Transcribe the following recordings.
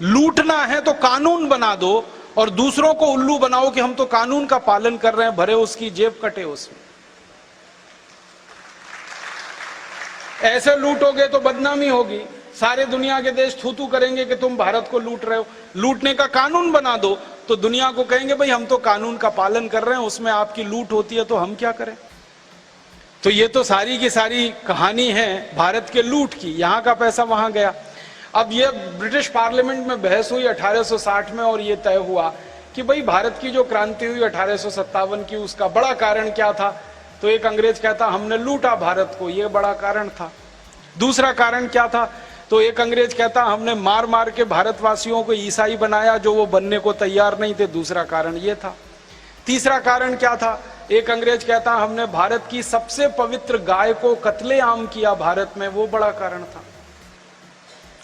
लूटना है तो कानून बना दो और दूसरों को उल्लू बनाओ कि हम तो कानून का पालन कर रहे हैं, भरे उसकी जेब कटे उसमें। ऐसे लूटोगे तो बदनामी होगी, सारे दुनिया के देश थू थू करेंगे कि तुम भारत को लूट रहे हो। लूटने का कानून बना दो तो दुनिया को कहेंगे भाई हम तो कानून का पालन कर रहे हैं, उसमें आपकी लूट होती है तो हम क्या करें। तो ये तो सारी की सारी कहानी है भारत के लूट की, यहां का पैसा वहां गया। अब ये ब्रिटिश पार्लियामेंट में बहस हुई 1860 में और ये तय हुआ कि भाई भारत की जो क्रांति हुई 1857 की, उसका बड़ा कारण क्या था। तो एक अंग्रेज कहता हमने लूटा भारत को, ये बड़ा कारण था। दूसरा कारण क्या था, तो एक अंग्रेज कहता हमने मार मार के भारतवासियों को ईसाई बनाया जो वो बनने को तैयार नहीं थे, दूसरा कारण ये था। तीसरा कारण क्या था, एक अंग्रेज कहता हमने भारत की सबसे पवित्र गाय को कत्लेआम किया भारत में, वो बड़ा कारण था।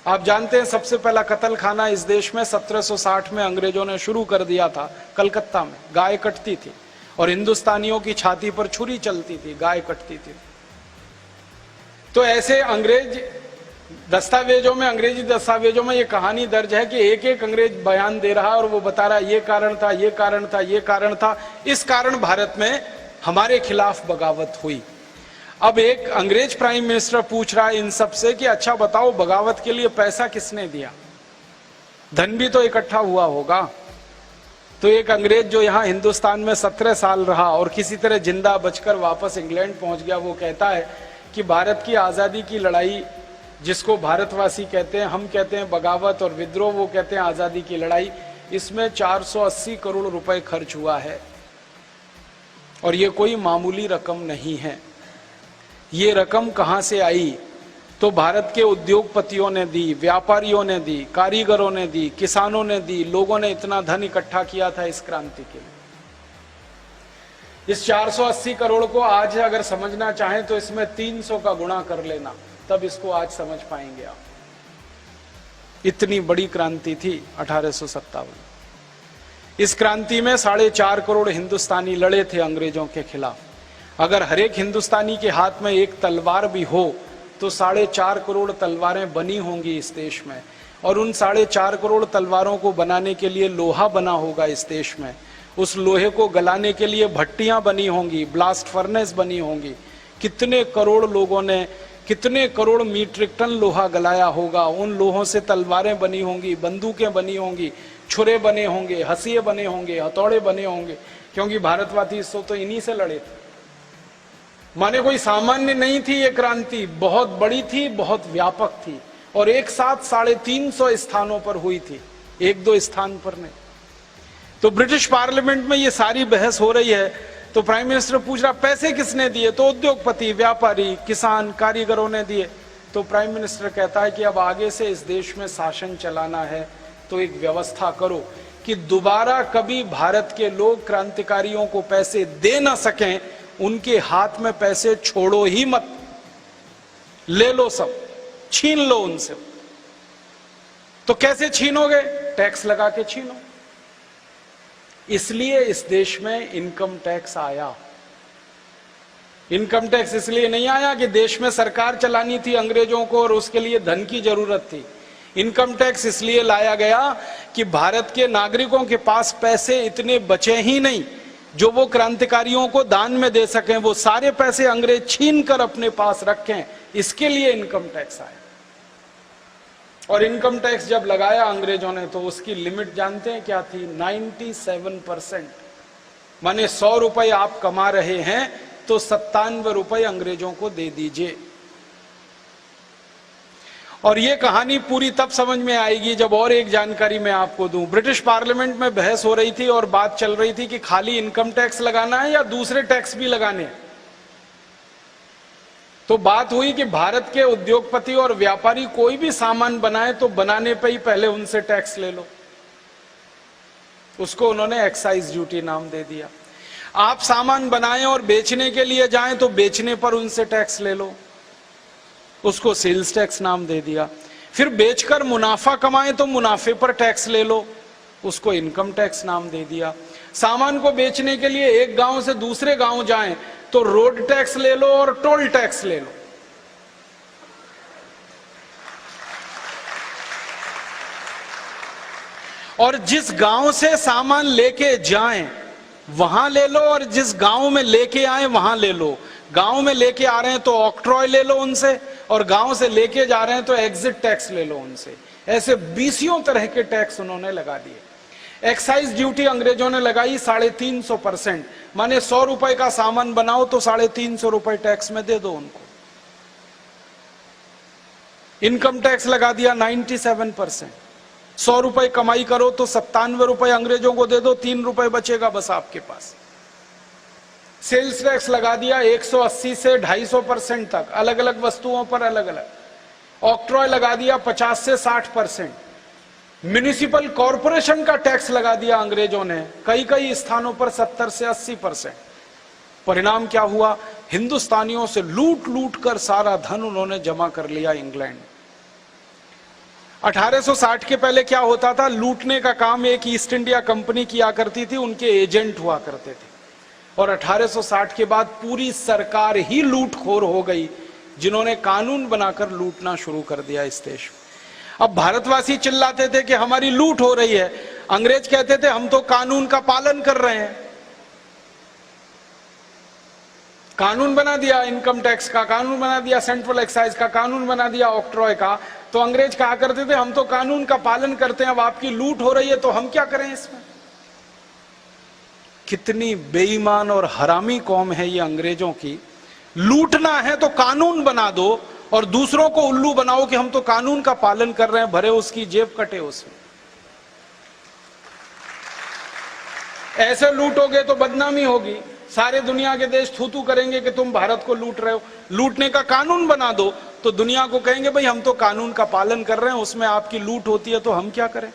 आप जानते हैं सबसे पहला कत्ल खाना इस देश में 1760 में अंग्रेजों ने शुरू कर दिया था। कलकत्ता में गाय कटती थी और हिंदुस्तानियों की छाती पर छुरी चलती थी, गाय कटती थी। तो ऐसे अंग्रेज दस्तावेजों में, अंग्रेजी दस्तावेजों में ये कहानी दर्ज है कि एक एक अंग्रेज बयान दे रहा है और वो बता रहा है ये कारण था, ये कारण था, ये कारण था, इस कारण भारत में हमारे खिलाफ बगावत हुई। अब एक अंग्रेज प्राइम मिनिस्टर पूछ रहा है इन सब से कि अच्छा बताओ बगावत के लिए पैसा किसने दिया, धन भी तो इकट्ठा हुआ होगा। तो एक अंग्रेज जो यहाँ हिंदुस्तान में 17 साल रहा और किसी तरह जिंदा बचकर वापस इंग्लैंड पहुंच गया, वो कहता है कि भारत की आजादी की लड़ाई, जिसको भारतवासी कहते हैं, हम कहते हैं बगावत और विद्रोह, वो कहते हैं आजादी की लड़ाई, इसमें 480 करोड़ रुपए खर्च हुआ है और ये कोई मामूली रकम नहीं है। ये रकम कहां से आई, तो भारत के उद्योगपतियों ने दी, व्यापारियों ने दी, कारीगरों ने दी, किसानों ने दी, लोगों ने इतना धन इकट्ठा किया था इस क्रांति के लिए। इस 480 करोड़ को आज अगर समझना चाहें तो इसमें 300 का गुणा कर लेना, तब इसको आज समझ पाएंगे आप। इतनी बड़ी क्रांति थी 1857। इस क्रांति में 4.5 करोड़ हिंदुस्तानी लड़े थे अंग्रेजों के खिलाफ। अगर हर एक हिंदुस्तानी के हाथ में एक तलवार भी हो तो 4.5 करोड़ तलवारें बनी होंगी इस देश में, और उन 4.5 करोड़ तलवारों को बनाने के लिए लोहा बना होगा इस देश में। उस लोहे को गलाने के लिए भट्टियां बनी होंगी, ब्लास्ट फर्नेस बनी होंगी। कितने करोड़ लोगों ने कितने करोड़ मीट्रिक टन लोहा गलाया होगा। उन लोहों से तलवारें बनी होंगी, बंदूकें बनी होंगी, छुरे बने होंगे, हंसिये बने होंगे, हथौड़े बने होंगे, क्योंकि भारतवासी तो इन्हीं से लड़े थे। माने कोई सामान्य नहीं थी ये क्रांति, बहुत बड़ी थी, बहुत व्यापक थी और एक साथ 350 स्थानों पर हुई थी, एक दो स्थान पर नहीं। तो ब्रिटिश पार्लियामेंट में ये सारी बहस हो रही है, तो प्राइम मिनिस्टर पूछ रहा पैसे किसने दिए, तो उद्योगपति, व्यापारी, किसान, कारीगरों ने दिए। तो प्राइम मिनिस्टर कहता है कि अब आगे से इस देश में शासन चलाना है तो एक व्यवस्था करो कि दोबारा कभी भारत के लोग क्रांतिकारियों को पैसे दे ना सकें, उनके हाथ में पैसे छोड़ो ही मत, ले लो, सब छीन लो उनसे। तो कैसे छीनोगे, टैक्स लगा के छीनो। इसलिए इस देश में इनकम टैक्स आया। इनकम टैक्स इसलिए नहीं आया कि देश में सरकार चलानी थी अंग्रेजों को और उसके लिए धन की जरूरत थी। इनकम टैक्स इसलिए लाया गया कि भारत के नागरिकों के पास पैसे इतने बचे ही नहीं जो वो क्रांतिकारियों को दान में दे सकें, वो सारे पैसे अंग्रेज छीन कर अपने पास रखें, इसके लिए इनकम टैक्स आया। और इनकम टैक्स जब लगाया अंग्रेजों ने तो उसकी लिमिट जानते हैं क्या थी, 97%। माने 100 रुपए आप कमा रहे हैं तो 97 रुपए अंग्रेजों को दे दीजिए। और ये कहानी पूरी तब समझ में आएगी जब और एक जानकारी मैं आपको दूं। ब्रिटिश पार्लियामेंट में बहस हो रही थी और बात चल रही थी कि खाली इनकम टैक्स लगाना है या दूसरे टैक्स भी लगाने हैं। तो बात हुई कि भारत के उद्योगपति और व्यापारी कोई भी सामान बनाए तो बनाने पे ही पहले उनसे टैक्स ले लो। उसको उन्होंने एक्साइज ड्यूटी नाम दे दिया। आप सामान बनाएं और बेचने के लिए जाएं तो बेचने पर उनसे टैक्स ले लो, उसको सेल्स टैक्स नाम दे दिया। फिर बेचकर मुनाफा कमाएं तो मुनाफे पर टैक्स ले लो, उसको इनकम टैक्स नाम दे दिया। सामान को बेचने के लिए एक गांव से दूसरे गांव जाएं तो रोड टैक्स ले लो और टोल टैक्स ले लो। और जिस गांव से सामान लेके जाएं वहां ले लो, और जिस गांव में लेके आए वहां ले लो। गांव में लेके आ रहे हैं तो ऑक्ट्रॉय ले लो उनसे, और गांव से लेके जा रहे हैं तो एग्जिट टैक्स ले लो उनसे। ऐसे 20 तरह के टैक्स उन्होंने लगा दिए। एक्साइज ड्यूटी अंग्रेजों ने लगाई 350%, माने 100 रुपए का सामान बनाओ तो 350 रुपए टैक्स में दे दो उनको। इनकम टैक्स लगा दिया 97%। 100 रुपए कमाई करो तो 97 रुपए अंग्रेजों को दे दो, 3 रुपए बचेगा बस आपके पास। सेल्स टैक्स लगा दिया 180 से 250% तक, अलग अलग वस्तुओं पर अलग अलग। ऑक्ट्रॉय लगा दिया 50 से 60%। म्युनिसिपल कॉरपोरेशन का टैक्स लगा दिया अंग्रेजों ने कई कई स्थानों पर 70 से 80%। परिणाम क्या हुआ? हिंदुस्तानियों से लूट लूट कर सारा धन उन्होंने जमा कर लिया इंग्लैंड। 1860 के पहले क्या होता था? लूटने का काम एक ईस्ट इंडिया कंपनी किया करती थी, उनके एजेंट हुआ करते थे। और 1860 के बाद पूरी सरकार ही लूटखोर हो गई, जिन्होंने कानून बनाकर लूटना शुरू कर दिया इस देश में। अब भारतवासी चिल्लाते थे कि हमारी लूट हो रही है, अंग्रेज कहते थे हम तो कानून का पालन कर रहे हैं। कानून बना दिया इनकम टैक्स का, कानून बना दिया सेंट्रल एक्साइज का, कानून बना दिया ऑक्ट्रॉय का, तो अंग्रेज कहा करते थे हम तो कानून का पालन करते हैं, अब आपकी लूट हो रही है तो हम क्या करें इसमें। कितनी बेईमान और हरामी कौम है ये अंग्रेजों की। लूटना है तो कानून बना दो और दूसरों को उल्लू बनाओ कि हम तो कानून का पालन कर रहे हैं, भरे उसकी जेब कटे उसमें। ऐसे लूटोगे तो बदनामी होगी, सारे दुनिया के देश थू-थू करेंगे कि तुम भारत को लूट रहे हो। लूटने का कानून बना दो तो दुनिया को कहेंगे भाई हम तो कानून का पालन कर रहे हैं, उसमें आपकी लूट होती है तो हम क्या करें।